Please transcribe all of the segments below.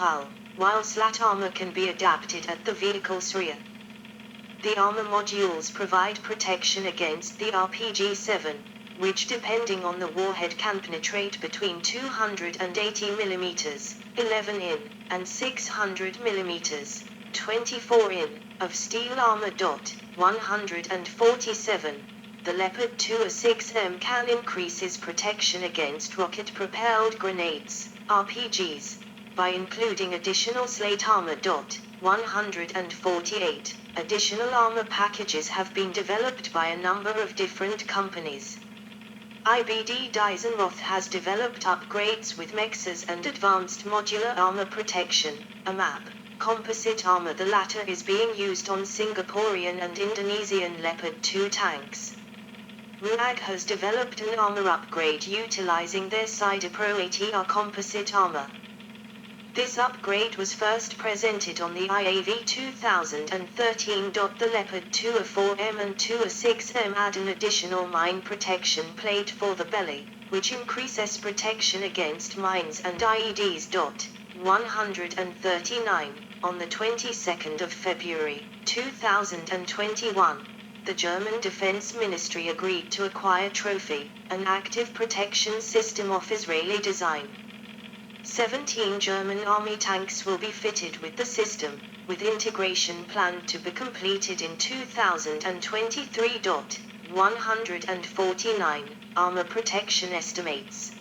hull, while slat armor can be adapted at the vehicle's rear. The armor modules provide protection against the RPG-7, which depending on the warhead can penetrate between 280 mm, 11 in, and 600 mm, 24 in, of steel armor. 147. The Leopard 2A6M can increases protection against rocket-propelled grenades, RPGs, by including additional slate armor. 148. Additional armor packages have been developed by a number of different companies. IBD Eisenroth has developed upgrades with mexas and advanced modular armor protection, AMAP, composite armor. The latter is being used on Singaporean and Indonesian Leopard 2 tanks. RUAG has developed an armor upgrade utilizing their Sida Pro ATR composite armor. This upgrade was first presented on the IAV 2013. The Leopard 2A4M and 2A6M add an additional mine protection plate for the belly, which increases protection against mines and IEDs. 139. On the 22nd of February, 2021, the German Defense Ministry agreed to acquire Trophy, an active protection system of Israeli design. 17 German Army tanks will be fitted with the system, with integration planned to be completed in 2023. 149. Armor protection estimates.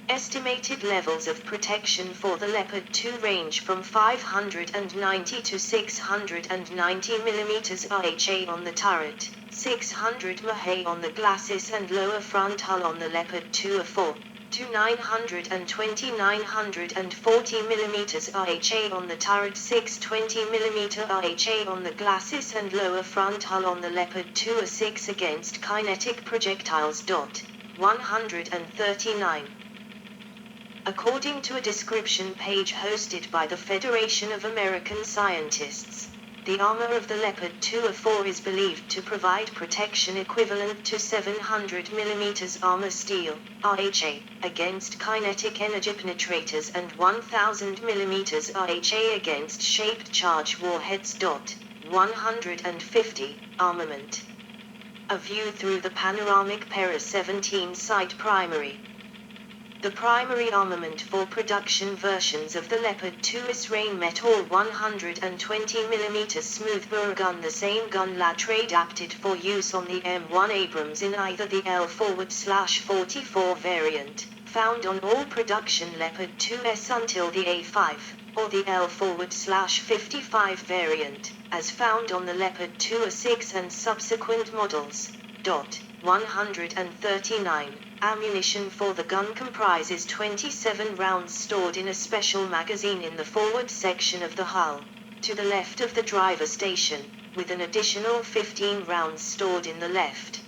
Estimated levels of protection for the Leopard 2 range from 590 to 690 mm RHA on the turret, 600 mHa on the glacis and lower front hull on the Leopard 2A4, to 920 940 mm RHA on the turret, 620 mm RHA on the glacis and lower front hull on the Leopard 2A6 against kinetic projectiles. 139. According to a description page hosted by the Federation of American Scientists, the armor of the Leopard 2A4 is believed to provide protection equivalent to 700 mm armor steel, RHA, against kinetic energy penetrators and 1000 mm RHA against shaped charge warheads. 150. Armament. A view through the panoramic Para 17 site primary. The primary armament for production versions of the Leopard 2 is Rheinmetall 120mm smoothbore gun. The same gun later adapted for use on the M1 Abrams in either the L/44 variant, found on all production Leopard 2s until the A5, or the L/55 variant, as found on the Leopard 2A6 and subsequent models. 139. Ammunition for the gun comprises 27 rounds stored in a special magazine in the forward section of the hull, to the left of the driver station, with an additional 15 rounds stored in the left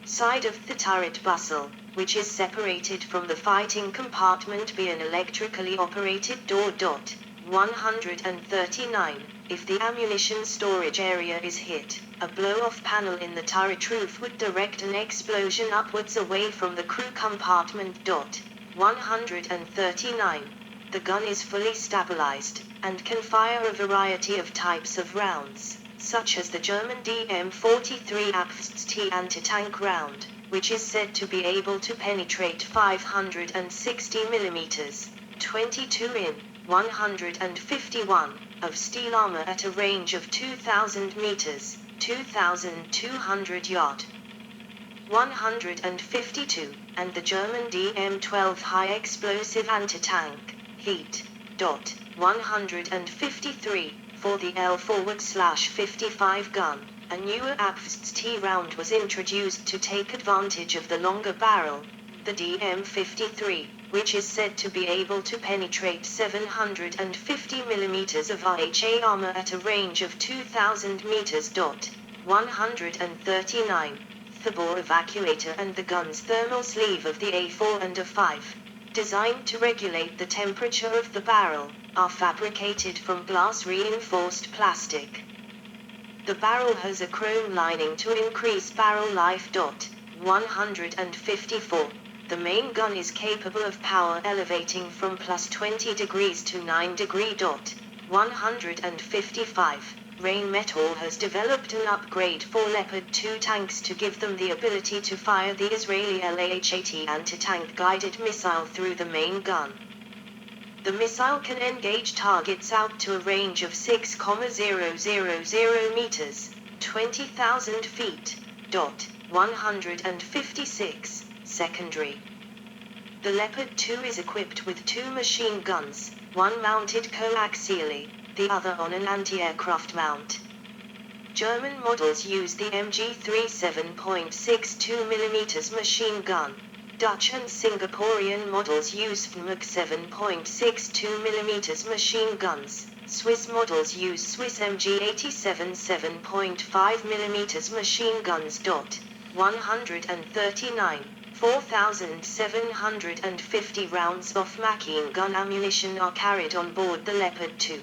side of the turret bustle, which is separated from the fighting compartment by an electrically operated door. 139. If the ammunition storage area is hit, a blow-off panel in the turret roof would direct an explosion upwards away from the crew compartment. 139. The gun is fully stabilized, and can fire a variety of types of rounds, such as the German DM-43 APFST anti-tank round, which is said to be able to penetrate 560 mm, 22 in, 151, of steel armor at a range of 2,000 meters, 2,200 yard. 152, and the German DM-12 high-explosive anti-tank, heat. 153, for the L/55 gun, a newer APFST round was introduced to take advantage of the longer barrel, the DM-53, which is said to be able to penetrate 750 mm of RHA armor at a range of 2,000 meters. 139. The bore evacuator and the gun's thermal sleeve of the A4 and A5, designed to regulate the temperature of the barrel, are fabricated from glass-reinforced plastic. The barrel has a chrome lining to increase barrel life. 154. The main gun is capable of power elevating from plus 20 degrees to 9 degree. 155. Rheinmetall has developed an upgrade for Leopard 2 tanks to give them the ability to fire the Israeli LAH-80 anti-tank guided missile through the main gun. The missile can engage targets out to a range of 6,000 meters, 20,000 feet. 156. Secondary. The Leopard 2 is equipped with 2 machine guns, one mounted coaxially, the other on an anti-aircraft mount. German models use the MG 37.62mm machine gun. Dutch and Singaporean models use FMG 7.62mm machine guns. Swiss models use Swiss MG 87 7.5mm machine guns. 139. 4,750 rounds of machine gun ammunition are carried on board the Leopard 2.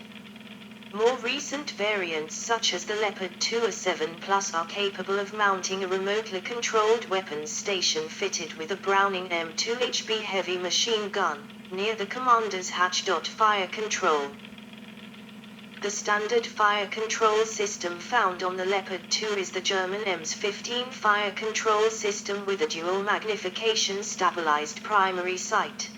More recent variants such as the Leopard 2A7 Plus are capable of mounting a remotely controlled weapons station fitted with a Browning M2HB heavy machine gun, near the commander's hatch. Fire control. The standard fire control system found on the Leopard 2 is the German EMS-15 fire control system with a dual magnification stabilized primary sight.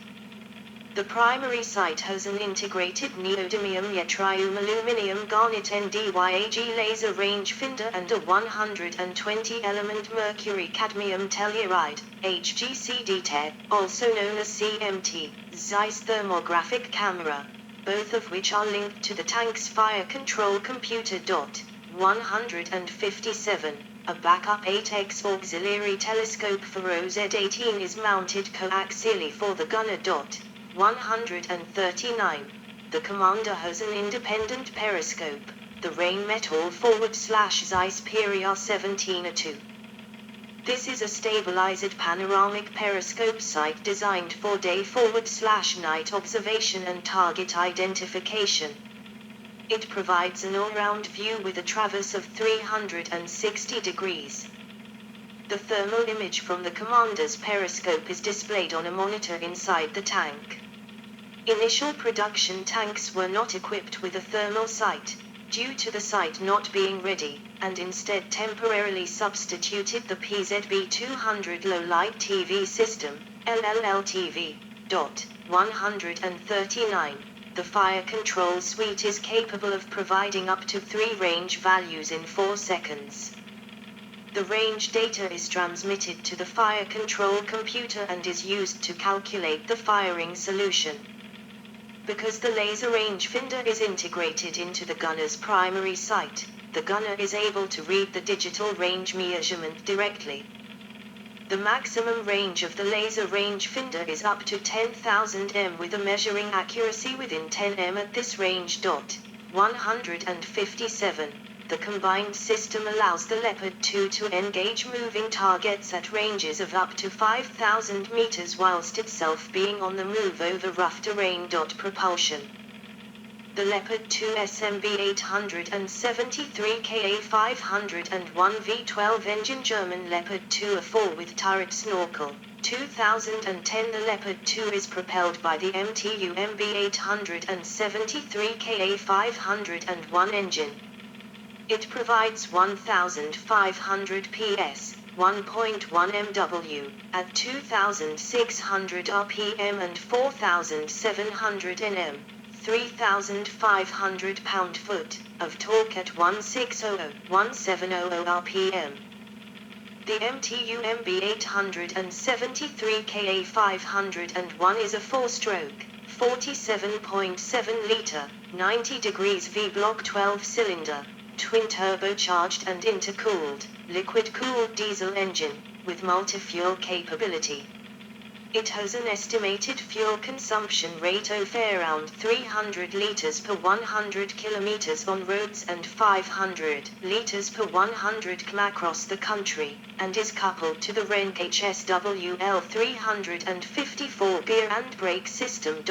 The primary sight has an integrated neodymium yttrium aluminum garnet NDYAG laser rangefinder and a 120-element mercury cadmium telluride, HGCD-TE, also known as CMT, Zeiss thermographic camera, both of which are linked to the tank's fire control computer. 157. A backup 8x auxiliary telescope for OZ-18 is mounted coaxially for the gunner. 139. The commander has an independent periscope, the Rheinmetall /Zeiss Periar 17A2. This is a stabilized panoramic periscope sight designed for day /night observation and target identification. It provides an all-round view with a traverse of 360 degrees. The thermal image from the commander's periscope is displayed on a monitor inside the tank. Initial production tanks were not equipped with a thermal sight, due to the sight not being ready, and instead temporarily substituted the PZB-200 low-light TV system, LLTV. 139. The fire control suite is capable of providing up to 3 range values in 4 seconds. The range data is transmitted to the fire control computer and is used to calculate the firing solution. Because the laser rangefinder is integrated into the gunner's primary sight, the gunner is able to read the digital range measurement directly. The maximum range of the laser rangefinder is up to 10,000 m with a measuring accuracy within 10 m at this range. 157. The combined system allows the Leopard 2 to engage moving targets at ranges of up to 5,000 meters whilst itself being on the move over rough terrain. Propulsion. The Leopard 2 SMB 873 Ka501 V12 engine German Leopard 2 A4 with turret snorkel. 2010. The Leopard 2 is propelled by the MTU MB 873 Ka501 engine. It provides 1,500 PS, 1.1 MW, at 2,600 RPM and 4,700 Nm, 3,500 pound-foot, of torque at 1,700 RPM. The MTU MB 873 Ka501 is a 4-stroke, 47.7 litre, 90 degrees V-block 12-cylinder, twin-turbocharged and intercooled, liquid-cooled diesel engine, with multi-fuel capability. It has an estimated fuel consumption rate of around 300 liters per 100 kilometers on roads and 500 liters per 100 km across the country, and is coupled to the Renk HSWL 354 gear and brake system.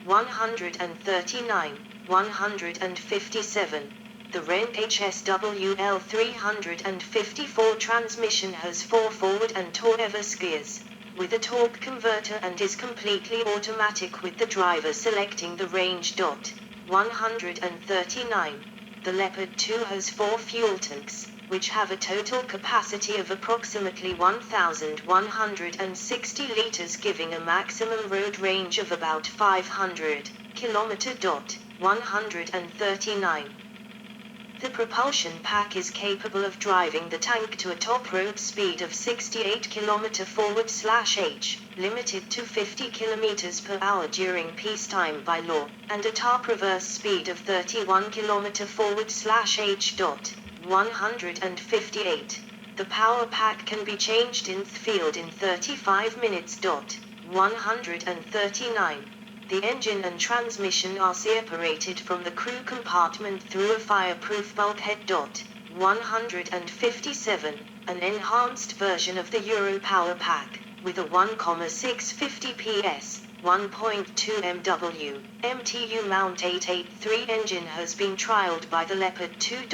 139, 157. The Renk HSWL 354 transmission has 4 forward and 2 reverse gears. with a torque converter and is completely automatic with the driver selecting the range. 139. The Leopard 2 has 4 fuel tanks, which have a total capacity of approximately 1,160 liters, giving a maximum road range of about 500 km. 139. The propulsion pack is capable of driving the tank to a top road speed of 68 km/h, limited to 50 km per hour during peacetime by law, and a top reverse speed of 31 km/h. 158. The power pack can be changed in the field in 35 minutes. 139. The engine and transmission are separated from the crew compartment through a fireproof bulkhead. 157. An enhanced version of the Euro Power Pack, with a 1,650 PS, 1.2 MW, MTU mount 883 engine has been trialed by the Leopard 2.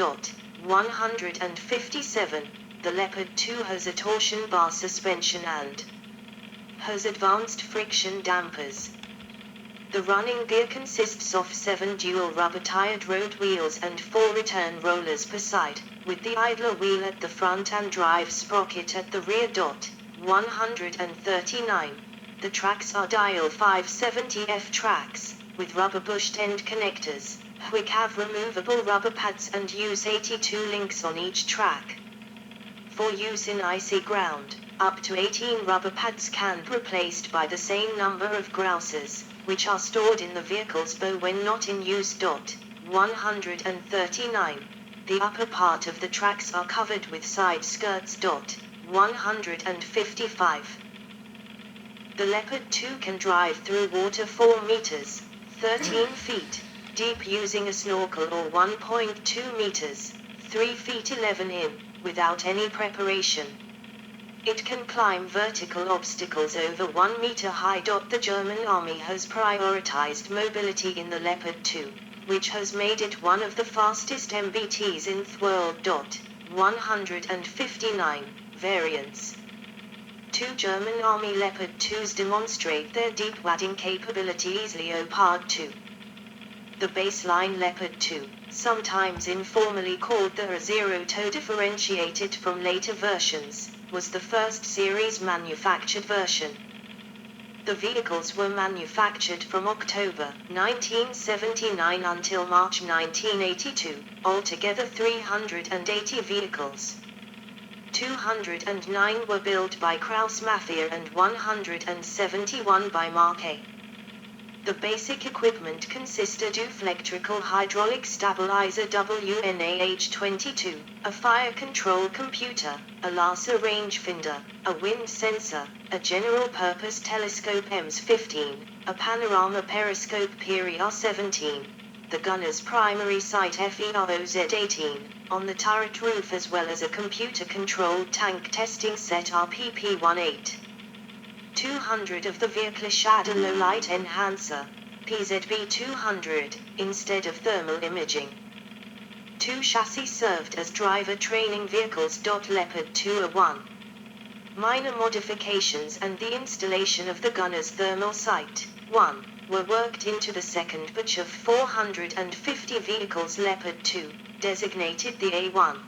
157. The Leopard 2 has a torsion bar suspension and has advanced friction dampers. The running gear consists of 7 dual rubber-tired road wheels and 4 return rollers per side, with the idler wheel at the front and drive sprocket at the rear. 139. The tracks are dial 570F tracks, with rubber bushed end connectors, which have removable rubber pads and use 82 links on each track. For use in icy ground, up to 18 rubber pads can be replaced by the same number of grouses, which are stored in the vehicle's bow when not in use. 139. The upper part of the tracks are covered with side skirts. 155. The Leopard 2 can drive through water 4 meters, 13 feet, deep using a snorkel, or 1.2 meters, 3 feet 11 in, without any preparation. It can climb vertical obstacles over 1 meter high. The German Army has prioritized mobility in the Leopard 2, which has made it one of the fastest MBTs in the world. 159. Variants. 2 German Army Leopard 2s demonstrate their deep wadding capabilities. Leopard 2. The baseline Leopard 2, sometimes informally called the Zero-toe, differentiated from later versions, was the first series manufactured version. The vehicles were manufactured from October 1979 until March 1982, altogether 380 vehicles. 209 were built by Krauss Mafia and 171 by Marque. The basic equipment consisted of electrical hydraulic stabilizer WNAH-22, a fire control computer, a laser rangefinder, a wind sensor, a general-purpose telescope EMS-15, a panorama periscope PRR-17, the gunner's primary sight FEROZ-18, on the turret roof, as well as a computer-controlled tank testing set RPP-18. 200 of the vehicle had a low-light enhancer, PZB-200, instead of thermal imaging. 2 chassis served as driver training vehicles. Leopard 2A1. Minor modifications and the installation of the gunner's thermal sight, 1, were worked into the second batch of 450 vehicles. Leopard 2, designated the A1.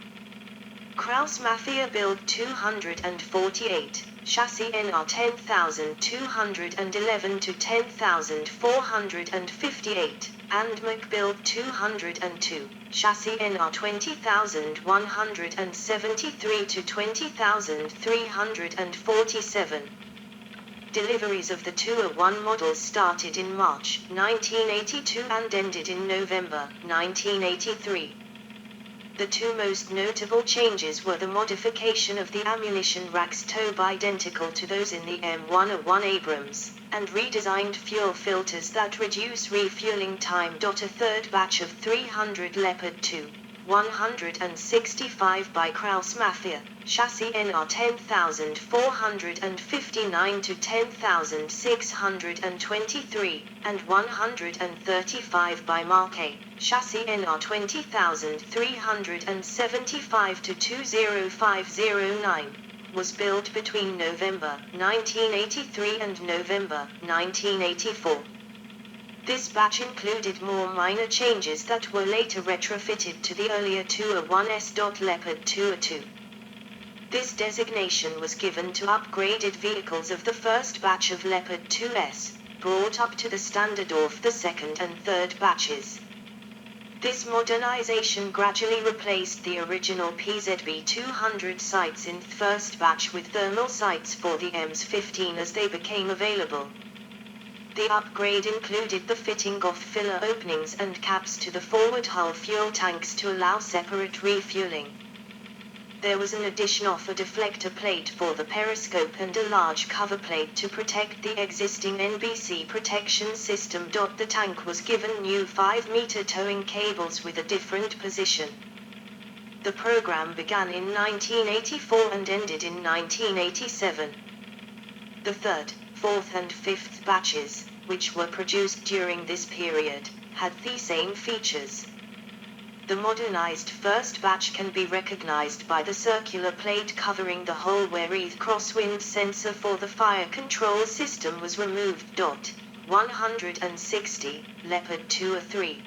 Krauss Mafia built 248. Chassis NR 10211 to 10458, and Mac built 202, chassis NR 20173 to 20347. Deliveries of the 2A1 models started in March 1982 and ended in November 1983. The 2 most notable changes were the modification of the ammunition racks to be identical to those in the M1A1 Abrams, and redesigned fuel filters that reduce refueling time. A third batch of 300 Leopard 2, 165 by Krauss Mafia, chassis NR 10459 to 10623, and 135 by Marque, chassis NR 20375 to 20509, was built between November 1983 and November 1984. This batch included more minor changes that were later retrofitted to the earlier 2A1S. Leopard 2A2. This designation was given to upgraded vehicles of the first batch of Leopard 2S, brought up to the standard of the second and third batches. This modernization gradually replaced the original PZB 200 sights in the first batch with thermal sights for the EMS-15 as they became available. The upgrade included the fitting of filler openings and caps to the forward hull fuel tanks to allow separate refueling. There was an addition of a deflector plate for the periscope and a large cover plate to protect the existing NBC protection system. The tank was given new 5-meter towing cables with a different position. The program began in 1984 and ended in 1987. The third, fourth and fifth batches, which were produced during this period, had the same features. The modernized first batch can be recognized by the circular plate covering the hull where the crosswind sensor for the fire control system was removed. 160, Leopard 2A3.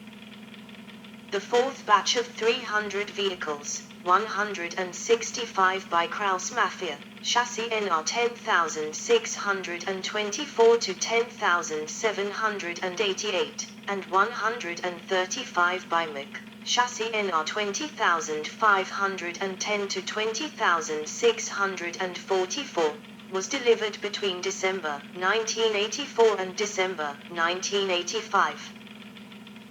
The fourth batch of 300 vehicles, 165 by Krauss Mafia, chassis NR 10624 to 10788, and 135 by MIC, chassis NR 20510 to 20644, was delivered between December 1984 and December 1985.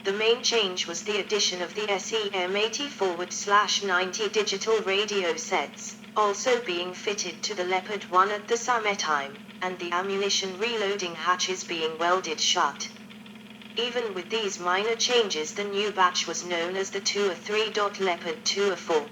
The main change was the addition of the SEM80/90 digital radio sets, also being fitted to the Leopard 1 at the summertime, and the ammunition reloading hatches being welded shut. Even with these minor changes, the new batch was known as the 2A3. Leopard 2A4.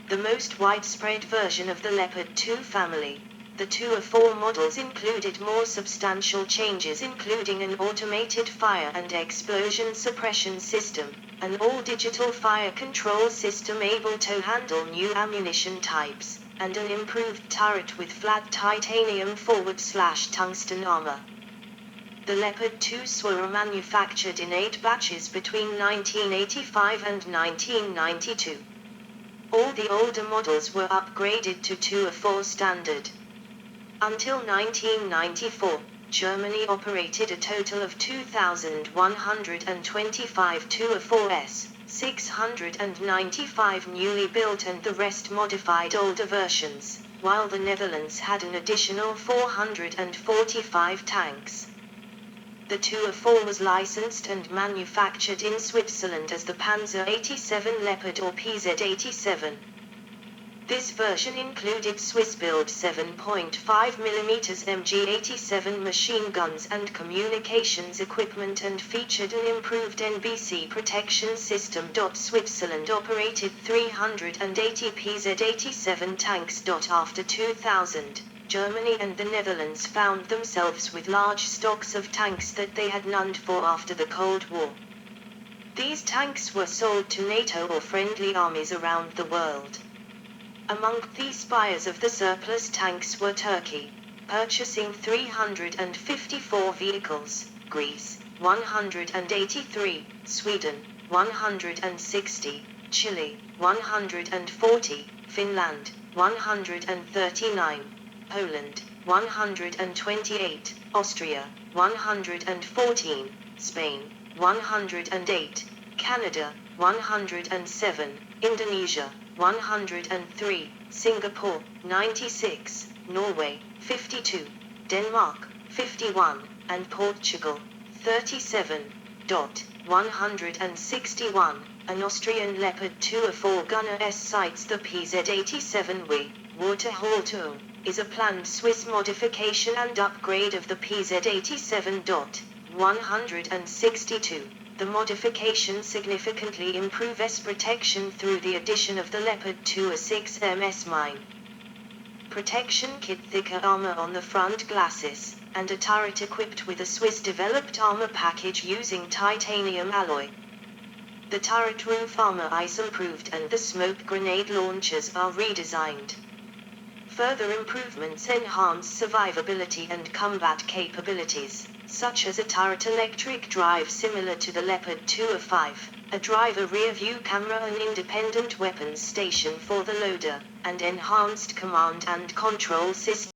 The most widespread version of the Leopard 2 family, the 2A4 models included more substantial changes, including an automated fire and explosion suppression system, an all-digital fire control system able to handle new ammunition types, and an improved turret with flat titanium /tungsten armor. The Leopard 2s were manufactured in 8 batches between 1985 and 1992. All the older models were upgraded to 2A4 standard. Until 1994, Germany operated a total of 2,125 2A4s, 695 newly built and the rest modified older versions, while the Netherlands had an additional 445 tanks. The 2A4 was licensed and manufactured in Switzerland as the Panzer 87 Leopard or PZ-87. This version included Swiss-built 7.5mm MG-87 machine guns and communications equipment and featured an improved NBC protection system. Switzerland operated 380 PZ-87 tanks. After 2000, Germany and the Netherlands found themselves with large stocks of tanks that they had none for after the Cold War. These tanks were sold to NATO or friendly armies around the world. Among the buyers of the surplus tanks were Turkey, purchasing 354 vehicles, Greece, 183, Sweden, 160, Chile, 140, Finland, 139, Poland, 128, Austria, 114, Spain, 108, Canada, 107, Indonesia, 103, Singapore, 96, Norway, 52, Denmark, 51, and Portugal, 37. 161, an Austrian Leopard 2A4 gunner S sights the PZ-87W, Waterhaul is a planned Swiss modification and upgrade of the PZ-87. 162. The modification significantly improves protection through the addition of the Leopard 2A6 MS mine protection kit, thicker armor on the front glasses, and a turret equipped with a Swiss-developed armor package using titanium alloy. The turret roof armor is improved and the smoke grenade launchers are redesigned. Further improvements enhance survivability and combat capabilities, such as a turret electric drive similar to the Leopard 205, a driver rear-view camera, an independent weapons station for the loader, and enhanced command and control systems.